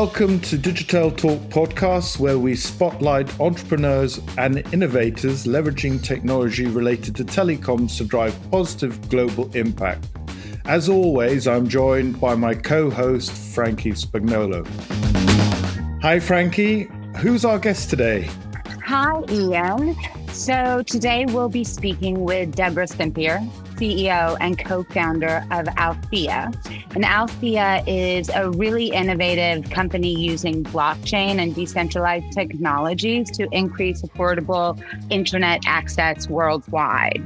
Welcome to Digital Talk Podcasts, where we spotlight entrepreneurs and innovators leveraging technology related to telecoms to drive positive global impact. As always, I'm joined by my co-host, Frankie Spagnolo. Hi, Frankie. Who's our guest today? Hi, Ian. So today we'll be speaking with Deborah Simpier, CEO and co-founder of Althea. And Althea is a really innovative company using blockchain and decentralized technologies to increase affordable internet access worldwide.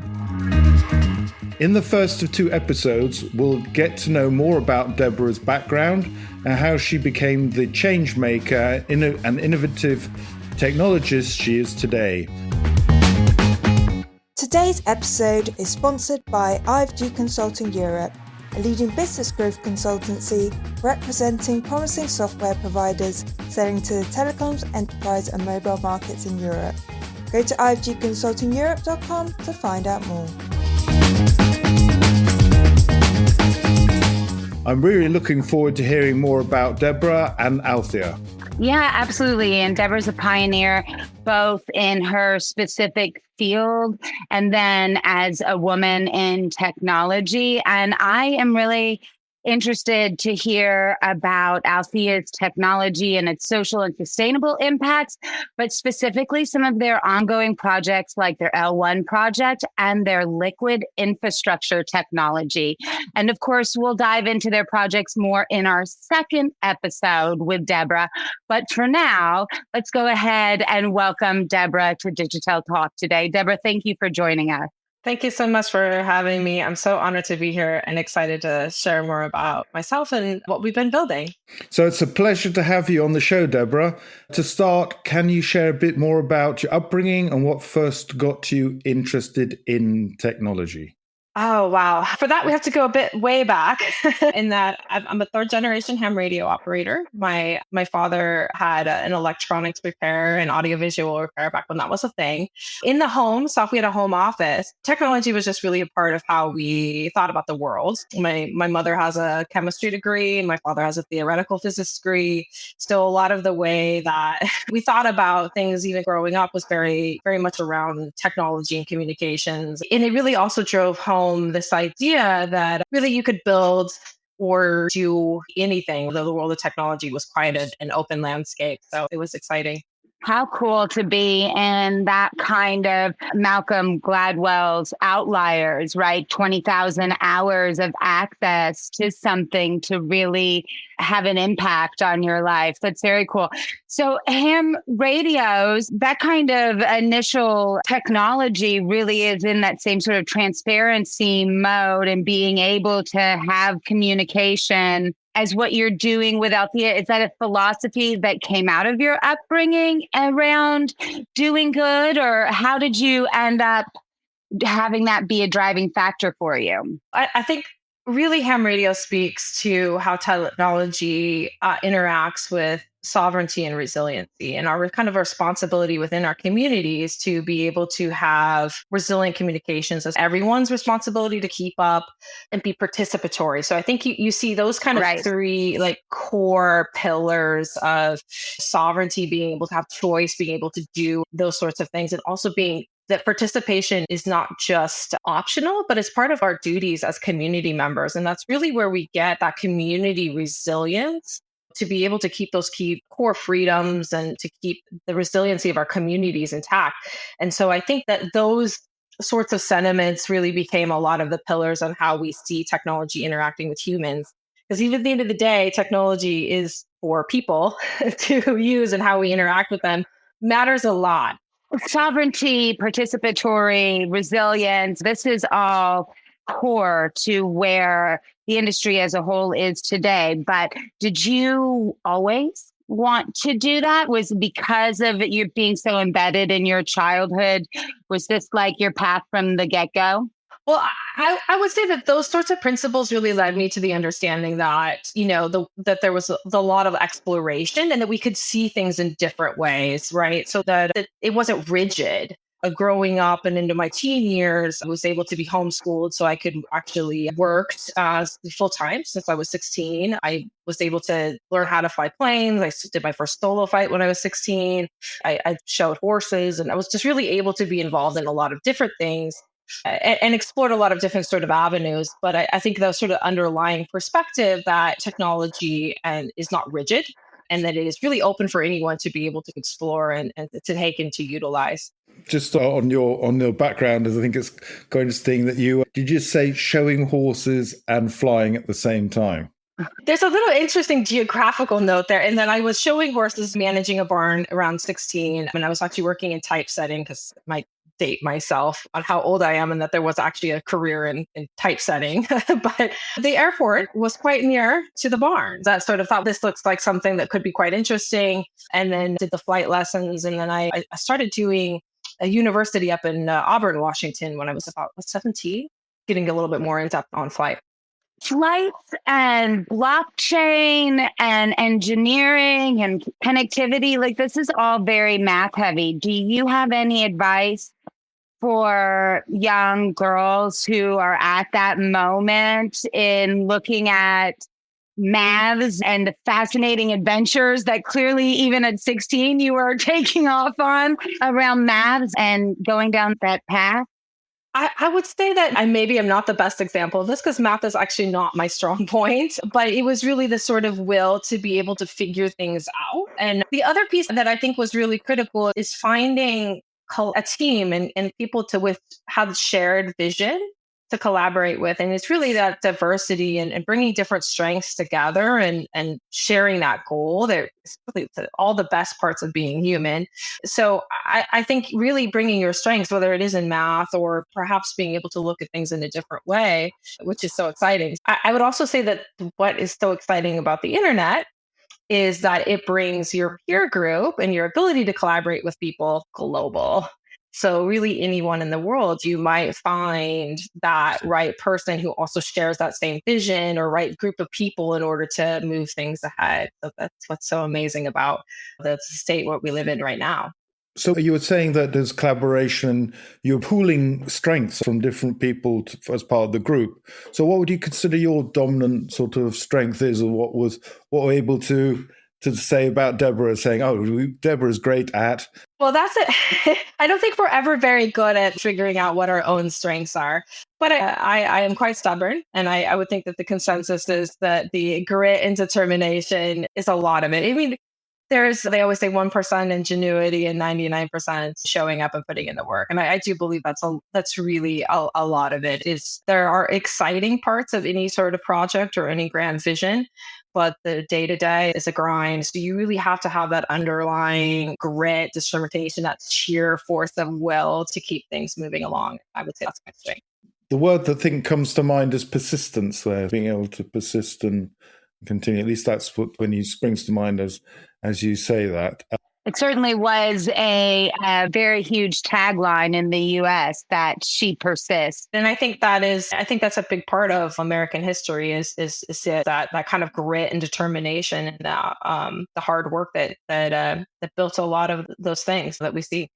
In the first of two episodes, we'll get to know more about Deborah's background and how she became the change maker and innovative technologist she is today. Today's episode is sponsored by IFG Consulting Europe, a leading business growth consultancy representing promising software providers selling to the telecoms, enterprise and mobile markets in Europe. Go to ifgconsultingeurope.com to find out more. I'm really looking forward to hearing more about Deborah and Althea. Yeah, absolutely. And Deborah's a pioneer, both in her specific field and then as a woman in technology. And I am really interested to hear about Althea's technology and its social and sustainable impacts, but specifically some of their ongoing projects like their L1 project and their liquid infrastructure technology. And of course, we'll dive into their projects more in our second episode with Deborah. But for now, let's go ahead and welcome Deborah to Digital Talk today. Deborah, thank you for joining us. Thank you so much for having me. I'm so honored to be here and excited to share more about myself and what we've been building. So it's a pleasure to have you on the show, Deborah. To start, can you share a bit more about your upbringing and what first got you interested in technology? Oh, wow. For that, we have to go a bit way back in that I'm a third generation ham radio operator. My father had an electronics repair and audiovisual repair back when that was a thing. In the home, so if we had a home office, technology was just really a part of how we thought about the world. My mother has a chemistry degree and my father has a theoretical physics degree. Still, a lot of the way that we thought about things even growing up was very, very much around technology and communications. And it really also drove home this idea that really you could build or do anything, though the world of technology was quite an open landscape. So it was exciting. How cool to be in that kind of Malcolm Gladwell's Outliers, right? 20,000 hours of access to something to really have an impact on your life. That's very cool. So ham radios, that kind of initial technology really is in that same sort of transparency mode and being able to have communication as what you're doing with Althea. Is that a philosophy that came out of your upbringing around doing good, or how did you end up having that be a driving factor for you? I think really ham radio speaks to how technology interacts with sovereignty and resiliency, and our kind of responsibility within our communities to be able to have resilient communications as everyone's responsibility to keep up and be participatory. So I think you see those kind of three like core pillars of sovereignty, being able to have choice, being able to do those sorts of things, and also being that participation is not just optional, but it's part of our duties as community members. And that's really where we get that community resilience to be able to keep those key core freedoms and to keep the resiliency of our communities intact. And so I think that those sorts of sentiments really became a lot of the pillars on how we see technology interacting with humans. Because even at the end of the day, technology is for people to use, and how we interact with them matters a lot. Sovereignty, participatory, resilience, this is all core to where the industry as a whole is today. But did you always want to do that? Was it because of you being so embedded in your childhood? Was this like your path from the get-go? Well, I would say that those sorts of principles really led me to the understanding that, that there was a lot of exploration and that we could see things in different ways, right? So that it wasn't rigid. growing up and into my teen years, I was able to be homeschooled so I could actually work full time since I was 16. I was able to learn how to fly planes. I did my first solo flight when I was 16. I showed horses, and I was just really able to be involved in a lot of different things and explored a lot of different sort of avenues. But I think the sort of underlying perspective that technology is not rigid, and that it is really open for anyone to be able to explore and to take and to utilize. Just on your background, I think it's quite interesting that did you say showing horses and flying at the same time? There's a little interesting geographical note there. And then I was showing horses, managing a barn around 16. And I was actually working in typesetting, because I might date myself on how old I am, and that there was actually a career in typesetting. But the airport was quite near to the barn. That sort of thought, this looks like something that could be quite interesting. And then did the flight lessons. And then I started doing a university up in Auburn, Washington, when I was about 17, getting a little bit more in depth on flight. Flights and blockchain and engineering and connectivity, like this is all very math heavy. Do you have any advice for young girls who are at that moment in looking at maths and the fascinating adventures that clearly even at 16 you were taking off on around maths and going down that path? I would say that I maybe am not the best example of this, because math is actually not my strong point, but it was really the sort of will to be able to figure things out. And the other piece that I think was really critical is finding a team and people with have shared vision to collaborate with. And it's really that diversity and bringing different strengths together and sharing that goal. There's really all the best parts of being human. So I think really bringing your strengths, whether it is in math or perhaps being able to look at things in a different way, which is so exciting. I would also say that what is so exciting about the internet is that it brings your peer group and your ability to collaborate with people global. So really anyone in the world, you might find that right person who also shares that same vision, or right group of people in order to move things ahead. So that's what's so amazing about the state what we live in right now. So you were saying that there's collaboration, you're pooling strengths from different people as part of the group. So what would you consider your dominant sort of strength is, or what we're able to say about Deborah, saying, oh, Deborah's great at? Well, that's it. I don't think we're ever very good at figuring out what our own strengths are. But I am quite stubborn. And I would think that the consensus is that the grit and determination is a lot of it. I mean, they always say 1% ingenuity and 99% showing up and putting in the work. And I do believe that's really a lot of it. There are exciting parts of any sort of project or any grand vision, but the day-to-day is a grind. So you really have to have that underlying grit, determination, that sheer force of will to keep things moving along. I would say that's my strength. The word that I think comes to mind is persistence there, being able to persist and continue. At least that's what when you springs to mind as you say that. It certainly was a very huge tagline in the U.S. that she persists. And I think that's a big part of American history is that kind of grit and determination and the hard work that built a lot of those things that we see.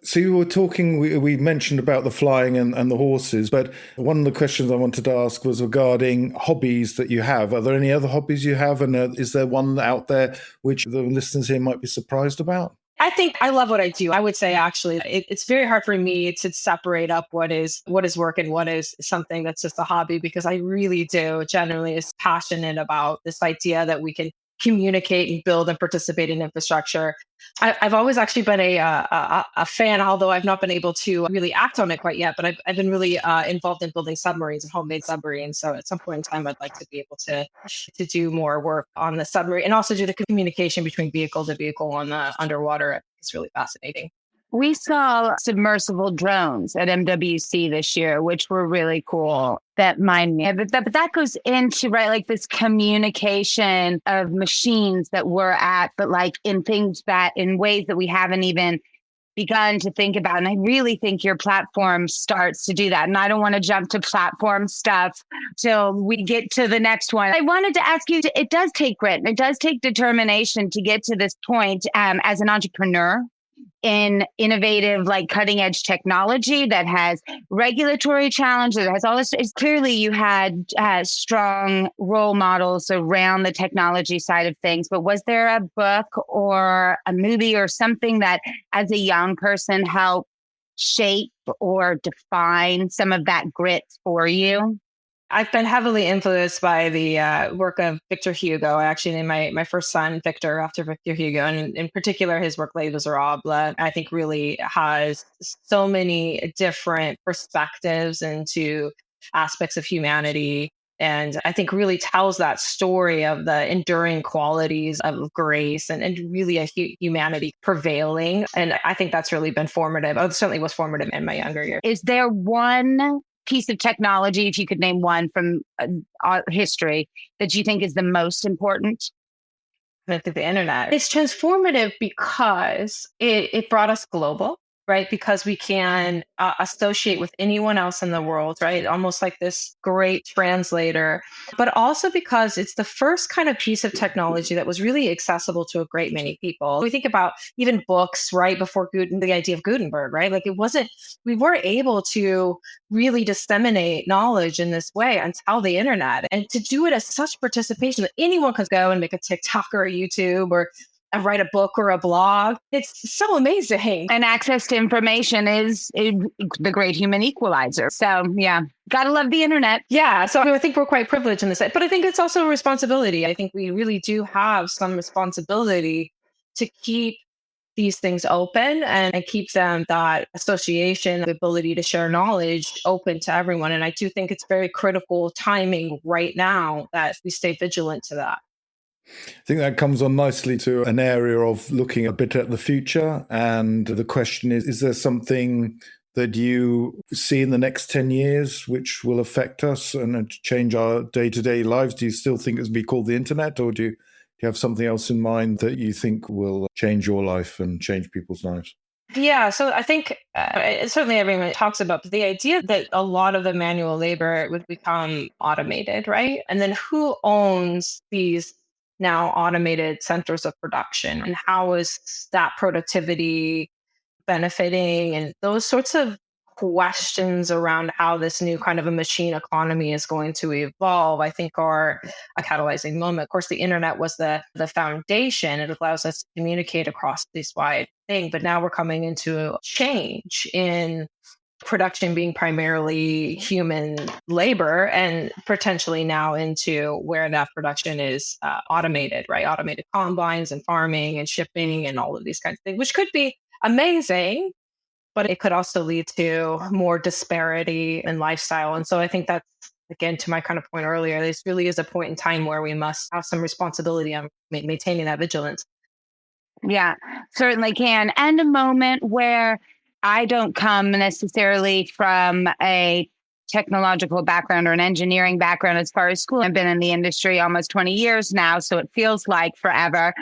So you were talking, we mentioned about the flying and the horses, but one of the questions I wanted to ask was regarding hobbies that you have. Are there any other hobbies you have? And is there one out there which the listeners here might be surprised about? I think I love what I do. I would say actually it's very hard for me to separate up what is work and what is something that's just a hobby, because I really do generally is passionate about this idea that we can communicate and build and participate in infrastructure. I've always actually been a fan, although I've not been able to really act on it quite yet, but I've been really involved in building submarines and homemade submarines. So at some point in time, I'd like to be able to do more work on the submarine and also do the communication between vehicle to vehicle on the underwater. It's really fascinating. We saw submersible drones at MWC this year, which were really cool. But that goes into, right, like this communication of machines that we're at, but like in ways that we haven't even begun to think about. And I really think your platform starts to do that. And I don't want to jump to platform stuff till we get to the next one. I wanted to ask you, it does take grit and it does take determination to get to this point as an entrepreneur. in innovative, like cutting edge technology that has regulatory challenges, that has all this. It's clearly you had strong role models around the technology side of things, but was there a book or a movie or something that as a young person helped shape or define some of that grit for you? I've been heavily influenced by the work of Victor Hugo. I actually named my first son Victor after Victor Hugo. And in particular, his work, Les Miserables, I think really has so many different perspectives into aspects of humanity. And I think really tells that story of the enduring qualities of grace and really a humanity prevailing. And I think that's really been formative. It certainly was formative in my younger years. Is there one piece of technology, if you could name one from history, that you think is the most important? I think the internet. It's transformative because it brought us global, right? Because we can associate with anyone else in the world, right? Almost like this great translator, but also because it's the first kind of piece of technology that was really accessible to a great many people. We think about even books, right? Before the idea of Gutenberg, right? Like we weren't able to really disseminate knowledge in this way until the internet. And to do it as such participation that anyone could go and make a TikTok or a YouTube or write a book or a blog. It's so amazing. And access to information is the great human equalizer. So yeah, gotta love the internet. Yeah. So I think we're quite privileged in this, but I think it's also a responsibility. I think we really do have some responsibility to keep these things open and keep them, that association, the ability to share knowledge, open to everyone. And I do think it's very critical timing right now that we stay vigilant to that. I think that comes on nicely to an area of looking a bit at the future. And the question is there something that you see in the next 10 years which will affect us and change our day-to-day lives? Do you still think it'll be called the internet, or do you have something else in mind that you think will change your life and change people's lives? Yeah, so I think certainly everyone talks about the idea that a lot of the manual labor would become automated, right? And then who owns these now automated centers of production, and how is that productivity benefiting, and those sorts of questions around how this new kind of a machine economy is going to evolve, I think are a catalyzing moment. Of course, the internet was the foundation. It allows us to communicate across this wide thing, but now we're coming into a change in production being primarily human labor, and potentially now into where that production is automated, right? Automated combines and farming and shipping and all of these kinds of things, which could be amazing, but it could also lead to more disparity in lifestyle. And so I think that's, again, to my kind of point earlier, this really is a point in time where we must have some responsibility on maintaining that vigilance. Yeah, certainly can. And a moment where I don't come necessarily from a technological background or an engineering background as far as school. I've been in the industry almost 20 years now, so it feels like forever.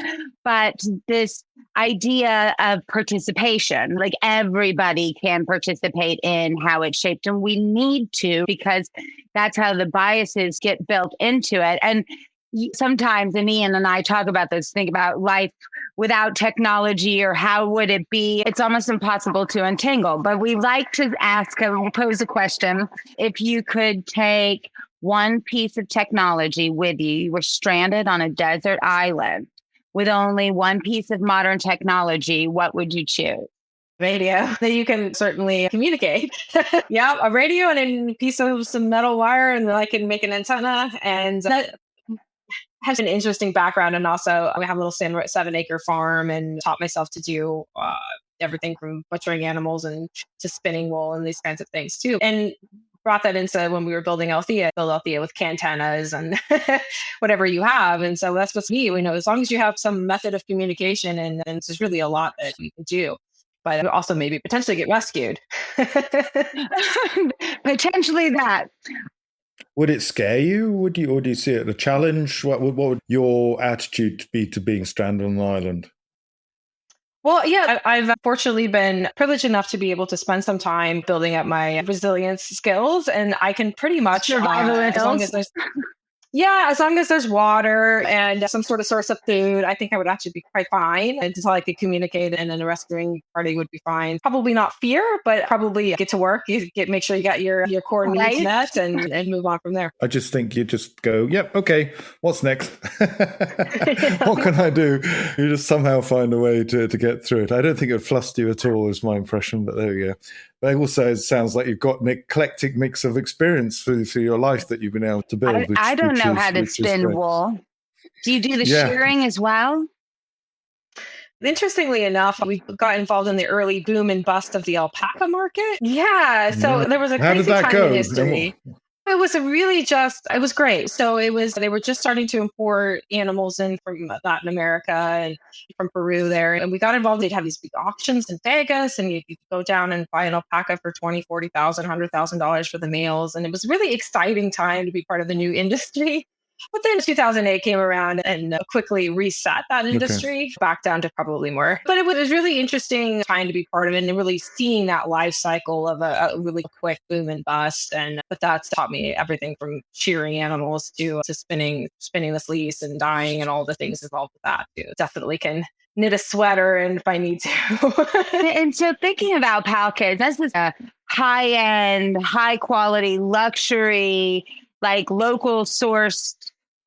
But this idea of participation, like everybody can participate in how it's shaped, and we need to, because that's how the biases get built into it. And sometimes, and Ian and I talk about this, think about life without technology, or how would it be? It's almost impossible to untangle. But we like to pose a question. If you could take one piece of technology with you, you were stranded on a desert island with only one piece of modern technology, what would you choose? Radio, that you can certainly communicate. Yeah, a radio and a piece of some metal wire, and then I can make an antenna. And that has an interesting background. And also we have a little 7-acre farm, and taught myself to do everything from butchering animals and to spinning wool and these kinds of things too. And brought that into when we were building Althea, build Althea with cantanas and whatever you have. And so that's what's me. We know as long as you have some method of communication, and there's really a lot that you can do. But also maybe potentially get rescued. Potentially that. Would it scare you? Or do you see it as a challenge? What would your attitude be to being stranded on an island? Well, yeah, I've fortunately been privileged enough to be able to spend some time building up my resilience skills, and I can pretty much survival as long as there's Yeah, as long as there's water and some sort of source of food, I think I would actually be quite fine until I could communicate, and then the rescuing party would be fine. Probably not fear, but probably get to work. Make sure you got your core needs Right? met, and move on from there. I just think you just go, yep, okay, what's next? What can I do? You just somehow find a way to get through it. I don't think it would fluster you at all, is my impression, but there you go. But also, it sounds like you've got an eclectic mix of experience through your life that you've been able to build. I don't know how to spin wool. Do you do the shearing as well? Interestingly enough, we got involved in the early boom and bust of the alpaca market. Yeah, so there was a crazy time in history. It was great. So they were just starting to import animals in from Latin America and from Peru there. And we got involved. They'd have these big auctions in Vegas, and you could go down and buy an alpaca for $20,000, $40,000, $100,000 for the males. And it was a really exciting time to be part of the new industry. But then 2008 came around and quickly reset that industry back down to probably more. But it was really interesting time to be part of it and really seeing that life cycle of a really quick boom and bust. But that's taught me everything from shearing animals to spinning the fleece and dyeing and all the things involved with that too. Definitely can knit a sweater and if I need to. And so thinking about alpacas, this is a high-end, high-quality, luxury, like local sourced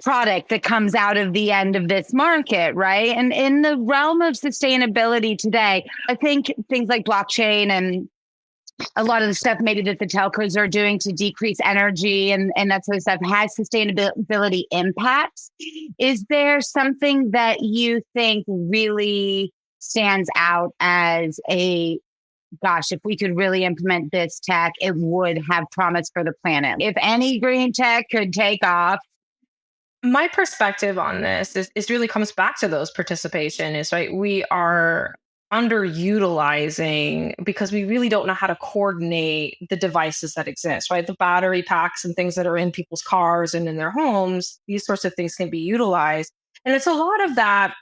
product that comes out of the end of this market, right? And in the realm of sustainability today, I think things like blockchain and a lot of the stuff maybe that the telcos are doing to decrease energy and that sort of stuff has sustainability impacts. Is there something that you think really stands out as gosh, if we could really implement this tech, it would have promise for the planet? If any green tech could take off. My perspective on this is really comes back to those participation is right. We are underutilizing because we really don't know how to coordinate the devices that exist, right? The battery packs and things that are in people's cars and in their homes, these sorts of things can be utilized. And it's a lot of that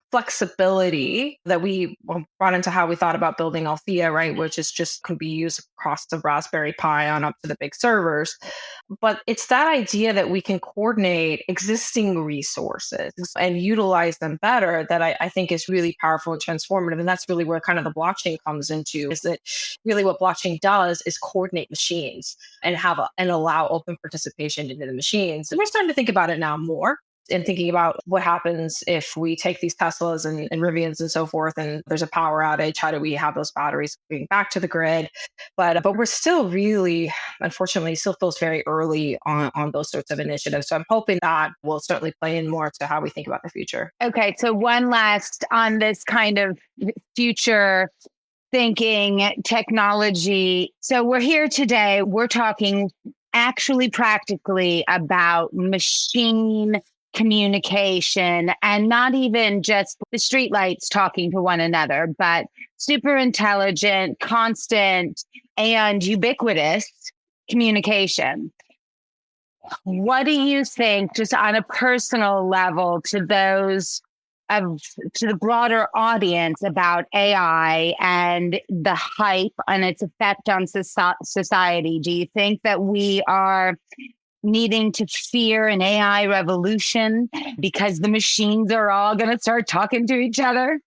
flexibility that we brought into how we thought about building Althea, right? Which is just could be used across the Raspberry Pi on up to the big servers. But it's that idea that we can coordinate existing resources and utilize them better that I think is really powerful and transformative. And that's really where kind of the blockchain comes into, is that really what blockchain does is coordinate machines and and allow open participation into the machines. And we're starting to think about it now more. And thinking about what happens if we take these Teslas and Rivians and so forth, and there's a power outage, how do we have those batteries going back to the grid? But we're still really, unfortunately, still feels very early on those sorts of initiatives. So I'm hoping that will certainly play in more to how we think about the future. Okay, so one last on this kind of future thinking technology. So we're here today, we're talking actually practically about machine communication and not even just the streetlights talking to one another, but super intelligent, constant, and ubiquitous communication. What do you think, just on a personal level, to the broader audience about AI and the hype and its effect on society? Do you think that we are needing to fear an AI revolution because the machines are all going to start talking to each other?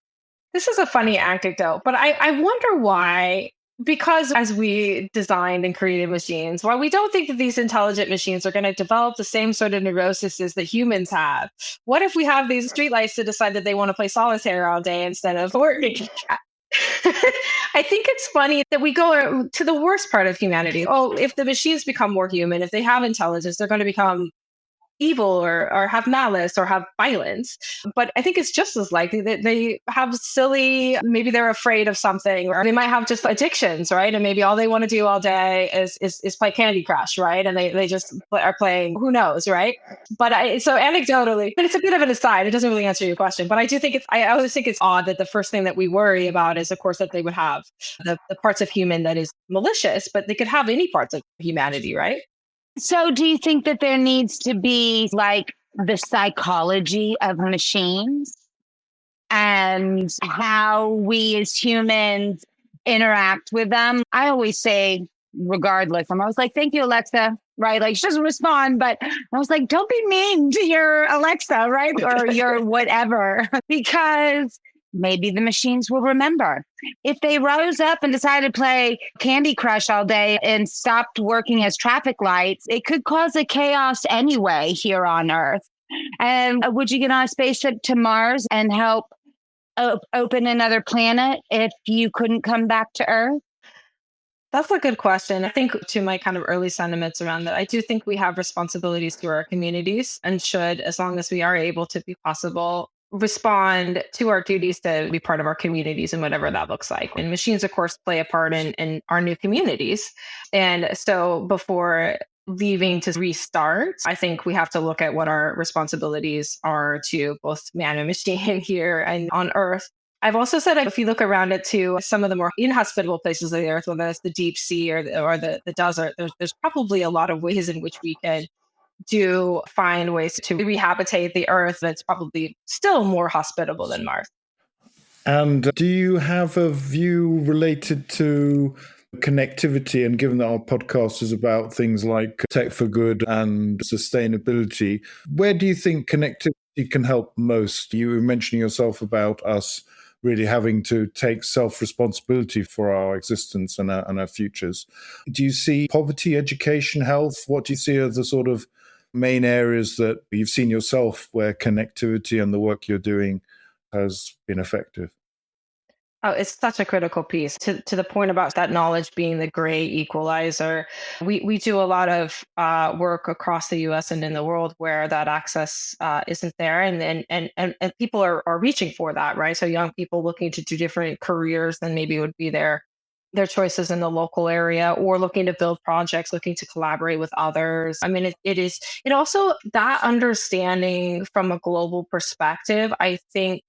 This is a funny anecdote, but I wonder why, because as we designed and created machines, why we don't think that these intelligent machines are going to develop the same sort of neuroses that humans have. What if we have these streetlights to decide that they want to play solitaire all day instead of working? I think it's funny that we go to the worst part of humanity. Oh, if the machines become more human, if they have intelligence, they're going to become evil or have malice or have violence. But I think it's just as likely that they have maybe they're afraid of something, or they might have just addictions, right? And maybe all they want to do all day is play Candy Crush, right? And they just are playing, who knows, right? But so anecdotally, but it's a bit of an aside. It doesn't really answer your question. But I do think I always think it's odd that the first thing that we worry about is, of course, that they would have the parts of human that is malicious, but they could have any parts of humanity, right? So do you think that there needs to be like the psychology of machines and how we as humans interact with them? I always say regardless. I'm always like, thank you, Alexa. Right. Like she doesn't respond, but I was like, don't be mean to your Alexa, right? Or your whatever, because maybe the machines will remember. If they rose up and decided to play Candy Crush all day and stopped working as traffic lights, it could cause a chaos anyway here on Earth. And would you get on a spaceship to Mars and help open another planet if you couldn't come back to Earth? That's a good question. I think to my kind of early sentiments around that, I do think we have responsibilities to our communities and should, as long as we are able to be possible, respond to our duties to be part of our communities and whatever that looks like. And machines, of course, play a part in our new communities. And so before leaving to restart, I think we have to look at what our responsibilities are to both man and machine here and on Earth. I've also said if you look around it to some of the more inhospitable places of the Earth, whether it's the deep sea or the desert, there's probably a lot of ways in which we can find ways to rehabilitate the Earth that's probably still more hospitable than Mars. And do you have a view related to connectivity? And given that our podcast is about things like tech for good and sustainability, where do you think connectivity can help most? You were mentioning yourself about us really having to take self-responsibility for our existence and our futures. Do you see poverty, education, health? What do you see are the sort of main areas that you've seen yourself where connectivity and the work you're doing has been effective? Oh, it's such a critical piece to the point about that knowledge being the great equalizer. We do a lot of work across the U.S. and in the world where that access isn't there, and people are reaching for that, right? So young people looking to do different careers than maybe would be their choices in the local area, or looking to build projects, looking to collaborate with others. I mean, it also, that understanding from a global perspective, I think,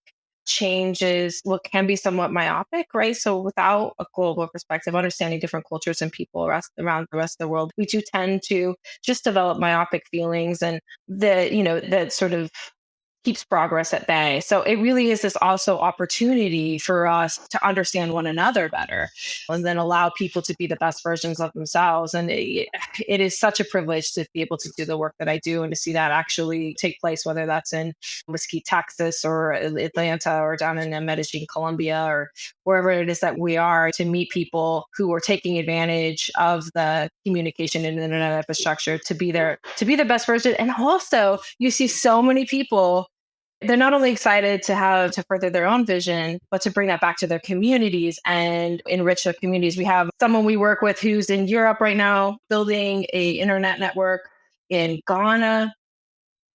changes what can be somewhat myopic, right? So without a global perspective, understanding different cultures and people around the rest of the world, we do tend to just develop myopic feelings, and that sort of keeps progress at bay. So it really is this also opportunity for us to understand one another better and then allow people to be the best versions of themselves. And it is such a privilege to be able to do the work that I do and to see that actually take place, whether that's in Mesquite, Texas, or Atlanta, or down in Medellin, Colombia, or wherever it is that we are, to meet people who are taking advantage of the communication and internet infrastructure to be their best version. And also you see so many people, they're not only excited to further their own vision, but to bring that back to their communities and enrich their communities. We have someone we work with who's in Europe right now, building a internet network in Ghana.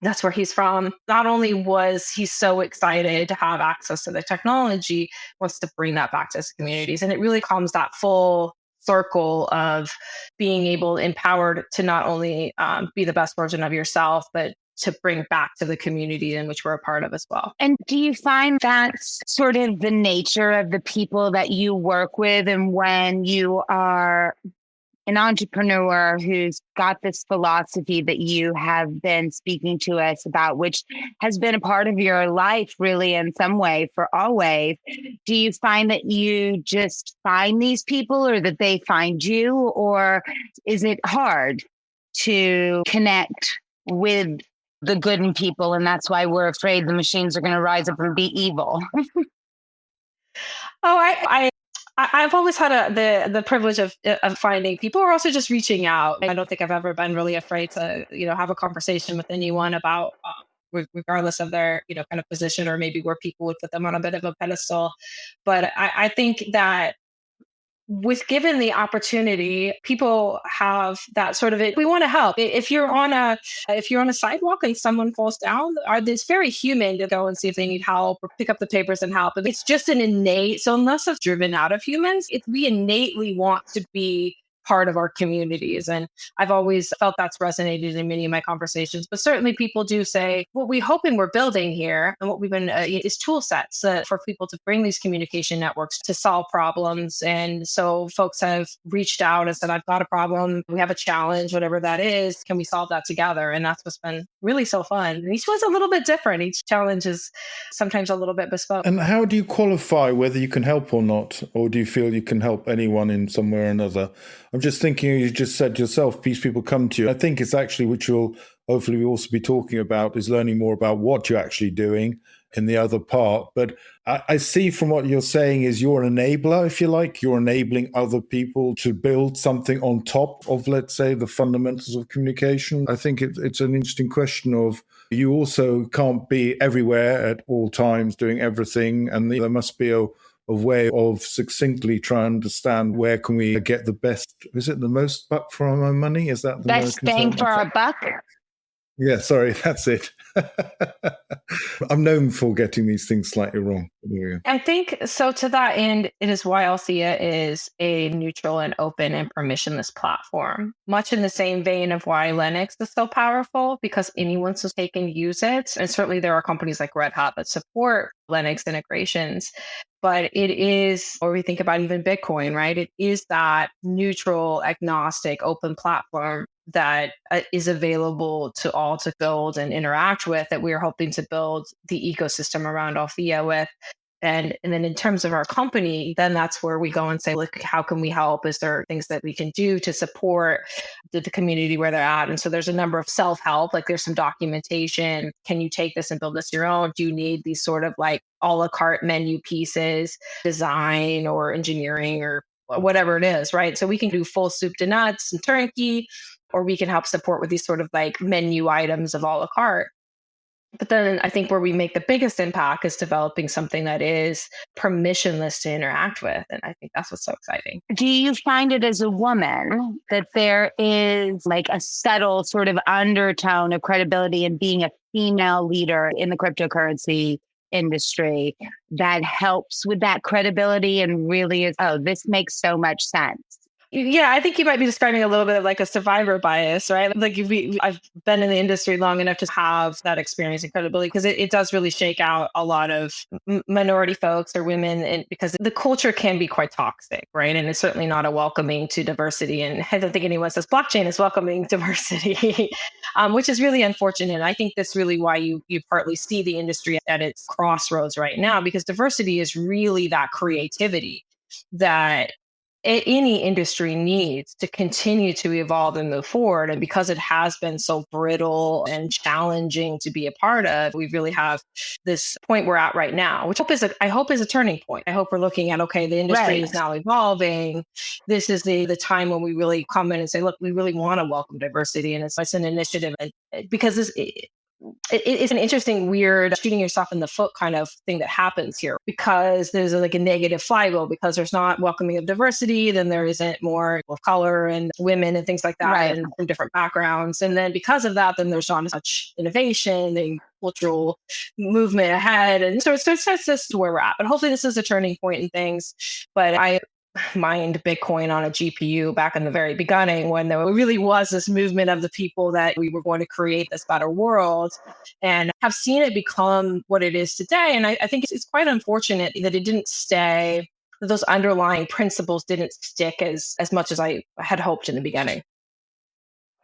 That's where he's from. Not only was he so excited to have access to the technology, wants to bring that back to his communities. And it really comes that full circle of being empowered to not only be the best version of yourself, but to bring back to the community in which we're a part of as well. And do you find that's sort of the nature of the people that you work with? And when you are an entrepreneur who's got this philosophy that you have been speaking to us about, which has been a part of your life really in some way for always, do you find that you just find these people, or that they find you, or is it hard to connect with the good in people, and that's why we're afraid the machines are going to rise up and be evil? I've always had the privilege of finding people who are also just reaching out. I don't think I've ever been really afraid to have a conversation with anyone about regardless of their kind of position, or maybe where people would put them on a bit of a pedestal. But I think that with given the opportunity, people have that sort of we want to help. If you're on a sidewalk and someone falls down, it's very human to go and see if they need help or pick up the papers and help. It's just an innate. So unless it's driven out of humans, we innately want to be part of our communities. And I've always felt that's resonated in many of my conversations. But certainly people do say, what we're hoping we're building here and what we've been is tool sets for people to bring these communication networks to solve problems. And so folks have reached out and said, I've got a problem. We have a challenge, whatever that is. Can we solve that together? And that's what's been really so fun. And each one's a little bit different. Each challenge is sometimes a little bit bespoke. And how do you qualify whether you can help or not? Or do you feel you can help anyone in some way or another? I'm just thinking, you just said yourself, these people come to you. I think it's actually, which you'll hopefully we also be talking about, is learning more about what you're actually doing in the other part. But I see from what you're saying is you're an enabler, if you like. You're enabling other people to build something on top of, let's say, the fundamentals of communication. I think it's an interesting question of you also can't be everywhere at all times doing everything. And there must be a way of succinctly trying to understand where can we get the best, is it the most buck for our money? Is that the Best bang for our buck? Yeah, sorry, that's it. I'm known for getting these things slightly wrong. Yeah. I think so. To that end, it is why Althea is a neutral and open and permissionless platform. Much in the same vein of why Linux is so powerful, because anyone can use it. And certainly there are companies like Red Hat that support Linux integrations. But it is, or we think about even Bitcoin, right? It is that neutral, agnostic, open platform that is available to all to build and interact with, that we're hoping to build the ecosystem around Althea with. And then in terms of our company, then that's where we go and say, look, how can we help? Is there things that we can do to support the community where they're at? And so there's a number of self-help, like there's some documentation. Can you take this and build this your own? Do you need these sort of like a la carte menu pieces, design or engineering or whatever it is, right? So we can do full soup to nuts and turnkey, or we can help support with these sort of like menu items of a la carte. But then I think where we make the biggest impact is developing something that is permissionless to interact with. And I think that's what's so exciting. Do you find it as a woman that there is like a subtle sort of undertone of credibility in being a female leader in the cryptocurrency industry that helps with that credibility and really is, oh, this makes so much sense? Yeah, I think you might be describing a little bit of like a survivor bias, right? Like I've been in the industry long enough to have that experience and credibility, because it does really shake out a lot of minority folks or women, and because the culture can be quite toxic, right? And it's certainly not a welcoming to diversity. And I don't think anyone says blockchain is welcoming diversity, which is really unfortunate. And I think that's really why you partly see the industry at its crossroads right now, because diversity is really that creativity that any industry needs to continue to evolve and move forward. And because it has been so brittle and challenging to be a part of, we really have this point we're at right now, which I hope is a turning point. I hope we're looking at, okay, the industry is now evolving. This is the time when we really come in and say, look, we really want to welcome diversity. And it's an initiative, because it's an interesting, weird shooting yourself in the foot kind of thing that happens here, because there's like a negative flywheel, because there's not welcoming of diversity, then there isn't more of color and women and things like that, and from different backgrounds. And then because of that, then there's not as much innovation and cultural movement ahead. And so it's just where we're at. But hopefully this is a turning point in things. But I mined Bitcoin on a GPU back in the very beginning, when there really was this movement of the people that we were going to create this better world, and have seen it become what it is today. And I think it's quite unfortunate that it didn't stay, that those underlying principles didn't stick as much as I had hoped in the beginning.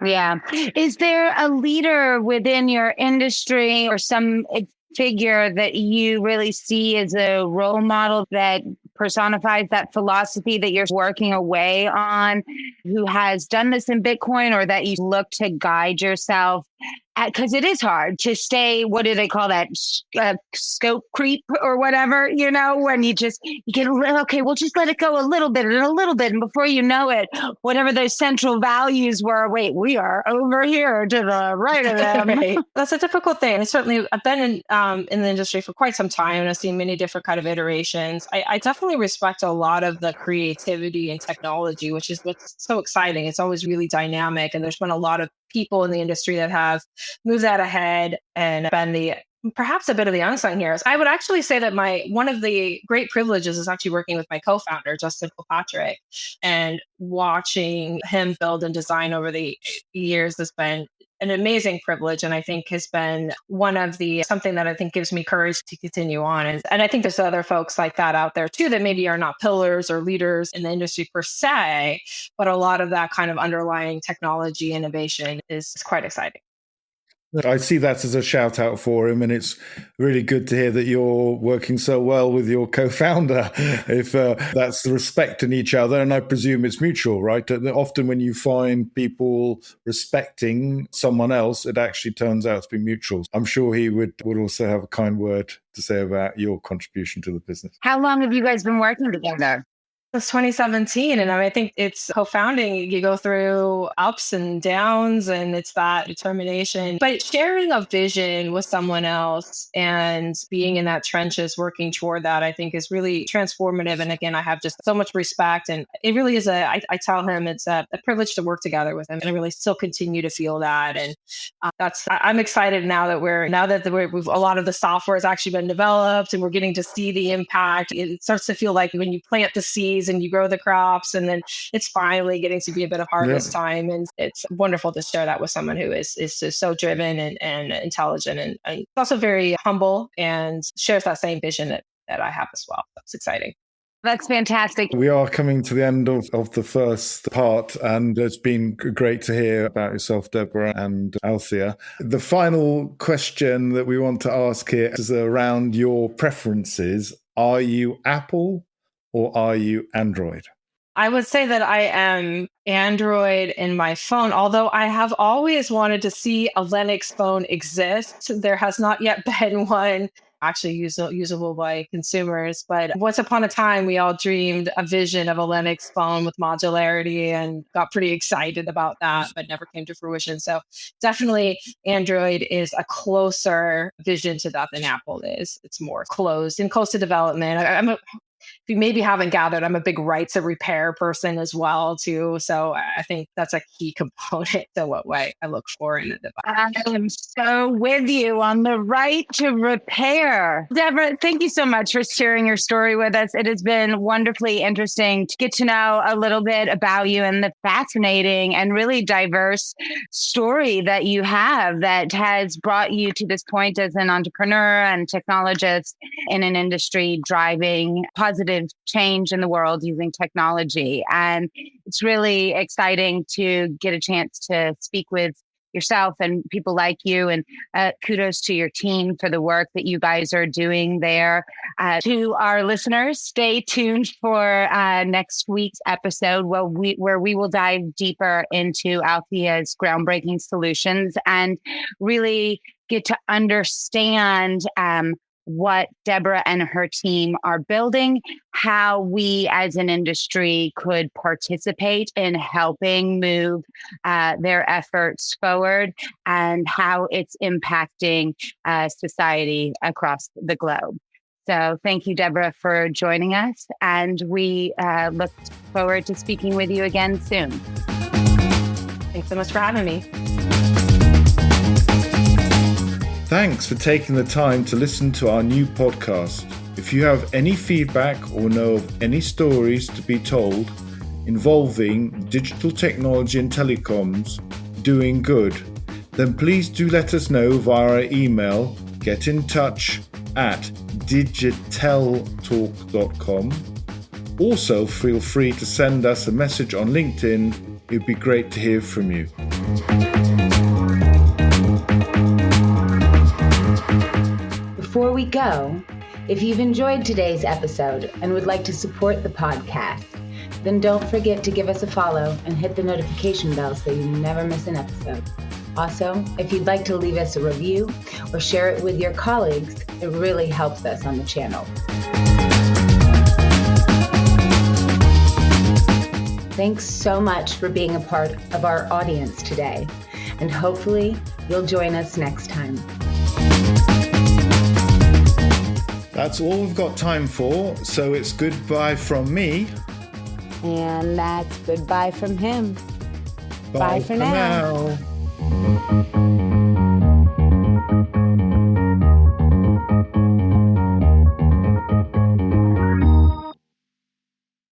Yeah. Is there a leader within your industry or some figure that you really see as a role model that personifies that philosophy that you're working away on, who has done this in Bitcoin, or that you look to guide yourself at? Because it is hard to stay, what do they call that, scope creep or whatever, when you get okay, we'll just let it go a little bit and a little bit. And before you know it, whatever those central values were, wait, we are over here to the right of them. Right. That's a difficult thing. And certainly I've been in the industry for quite some time, and I've seen many different kind of iterations. I definitely respect a lot of the creativity and technology, which is what's so exciting. It's always really dynamic. And there's been a lot of people in the industry that have moved that ahead and been perhaps a bit of the unsung heroes. I would actually say that one of the great privileges is actually working with my co-founder, Justin Kilpatrick, and watching him build and design over the years has been an amazing privilege, and I think has been something that I think gives me courage to continue on. And I think there's other folks like that out there too, that maybe are not pillars or leaders in the industry per se, but a lot of that kind of underlying technology innovation is quite exciting. I see that as a shout out for him, and it's really good to hear that you're working so well with your co-founder. If that's the respect in each other, and I presume it's mutual, right? Often when you find people respecting someone else, it actually turns out to be mutual. I'm sure he would also have a kind word to say about your contribution to the business. How long have you guys been working together? It's 2017. And I think it's co-founding. You go through ups and downs, and it's that determination. But sharing a vision with someone else and being in that trenches, working toward that, I think is really transformative. And again, I have just so much respect. And it really is I tell him it's a privilege to work together with him. And I really still continue to feel that. And I'm excited now that we've a lot of the software has actually been developed and we're getting to see the impact. It starts to feel like when you plant the seeds and you grow the crops, and then it's finally getting to be a bit of harvest time. And it's wonderful to share that with someone who is just so driven and intelligent and also very humble and shares that same vision that I have as well. That's exciting. That's fantastic. We are coming to the end of the first part, and it's been great to hear about yourself, Deborah and Althea. The final question that we want to ask here is around your preferences. Are you Apple or are you Android? I would say that I am Android in my phone, although I have always wanted to see a Linux phone exist. There has not yet been one actually usable by consumers. But once upon a time, we all dreamed a vision of a Linux phone with modularity and got pretty excited about that, but never came to fruition. So definitely Android is a closer vision to that than Apple is. It's more closed and close to development. If you maybe haven't gathered, I'm a big rights of repair person as well, too. So I think that's a key component to what way I look for in a device. I am so with you on the right to repair. Deborah, thank you so much for sharing your story with us. It has been wonderfully interesting to get to know a little bit about you and the fascinating and really diverse story that you have that has brought you to this point as an entrepreneur and technologist in an industry driving positive change in the world using technology. And it's really exciting to get a chance to speak with yourself and people like you. And kudos to your team for the work that you guys are doing there. To our listeners, stay tuned for next week's episode where we will dive deeper into Althea's groundbreaking solutions and really get to understand what Deborah and her team are building, how we as an industry could participate in helping move their efforts forward, and how it's impacting society across the globe. So thank you, Deborah, for joining us, and we look forward to speaking with you again soon. Thanks so much for having me. Thanks for taking the time to listen to our new podcast. If you have any feedback or know of any stories to be told involving digital technology and telecoms doing good, then please do let us know via our email, getinTouch@digiteltalk.com. Also, feel free to send us a message on LinkedIn. It'd be great to hear from you. Before we go, if you've enjoyed today's episode and would like to support the podcast, then don't forget to give us a follow and hit the notification bell so you never miss an episode. Also, if you'd like to leave us a review or share it with your colleagues, it really helps us on the channel. Thanks so much for being a part of our audience today, and hopefully you'll join us next time. That's all we've got time for, so it's goodbye from me. And that's goodbye from him. Bye for now. now.